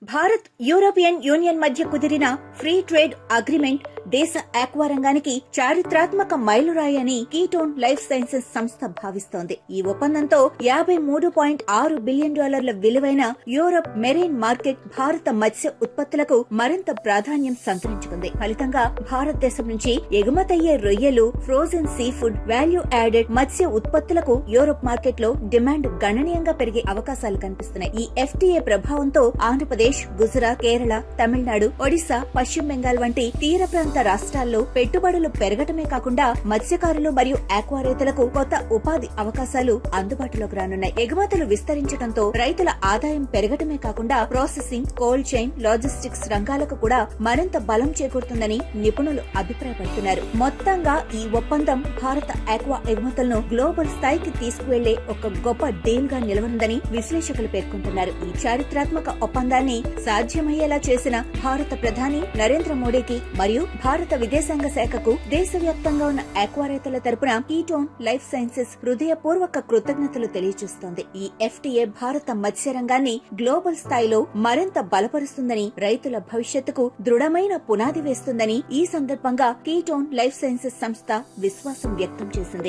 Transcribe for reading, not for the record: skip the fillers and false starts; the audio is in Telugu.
భారత్ యూరోపియన్ యూనియన్ మధ్య కుదిరిన ఫ్రీ ట్రేడ్ అగ్రిమెంట్ దేశ ఆక్వా రంగానికి చారిత్రాత్మక మైలురాయి అని కీటోన్ లైఫ్ సైన్సెస్ సంస్థ భావిస్తోంది. ఈ ఒప్పందంతో $53.6 బిలియన్ విలువైన యూరప్ మెరైన్ మార్కెట్ భారత మత్స్య ఉత్పత్తులకు మరింత ప్రాధాన్యం సంతరించుకుంది. ఫలితంగా భారతదేశం నుంచి ఎగుమతయ్యే రొయ్యలు, frozen sea food, value added మత్స్య ఉత్పత్తులకు యూరప్ మార్కెట్ లో డిమాండ్ గణనీయంగా పెరిగే అవకాశాలు కనిపిస్తున్నాయి. ఈ ఎఫ్టీఏ ప్రభావంతో ఆంధ్రప్రదేశ్, గుజరాత్, కేరళ, తమిళనాడు, ఒడిశా, పశ్చిమ బెంగాల్ వంటి తీర ప్రాంత రాష్ట్రాల్లో పెట్టుబడులు పెరగటమే కాకుండా మత్స్యకారులు మరియు ఆక్వా రైతులకు కొత్త ఉపాధి అవకాశాలు అందుబాటులోకి రానున్నాయి. ఎగుమతులు విస్తరించడంతో రైతుల ఆదాయం పెరగటమే కాకుండా ప్రాసెసింగ్, కోల్డ్ చైన్, లాజిస్టిక్స్ రంగాలకు కూడా మరింత బలం చేకూరుతుందని నిపుణులు అభిప్రాయపడుతున్నారు. మొత్తంగా ఈ ఒప్పందం భారత ఆక్వా ఎగుమతులను గ్లోబల్ స్థాయికి తీసుకువెళ్లే ఒక గొప్ప డీల్ గా నిలవనుందని విశ్లేషకులు పేర్కొంటున్నారు. ఈ చారిత్రాత్మక ఒప్పందాన్ని సాధ్యమయ్యేలా చేసిన భారత ప్రధాని నరేంద్ర మోడీకి మరియు భారత విదేశాంగ శాఖకు దేశవ్యాప్తంగా ఉన్న ఆక్వా రైతుల తరపున కీటోన్ లైఫ్ సైన్సెస్ హృదయపూర్వక కృతజ్ఞతలు తెలియజేస్తోంది. ఈ ఎఫ్టీఏ భారత మత్స్య రంగాన్ని గ్లోబల్ స్థాయిలో మరింత బలపరుస్తుందని, రైతుల భవిష్యత్తుకు దృఢమైన పునాది వేస్తుందని ఈ సందర్భంగా కీటోన్ లైఫ్ సైన్సెస్ సంస్థ విశ్వాసం వ్యక్తం చేసింది.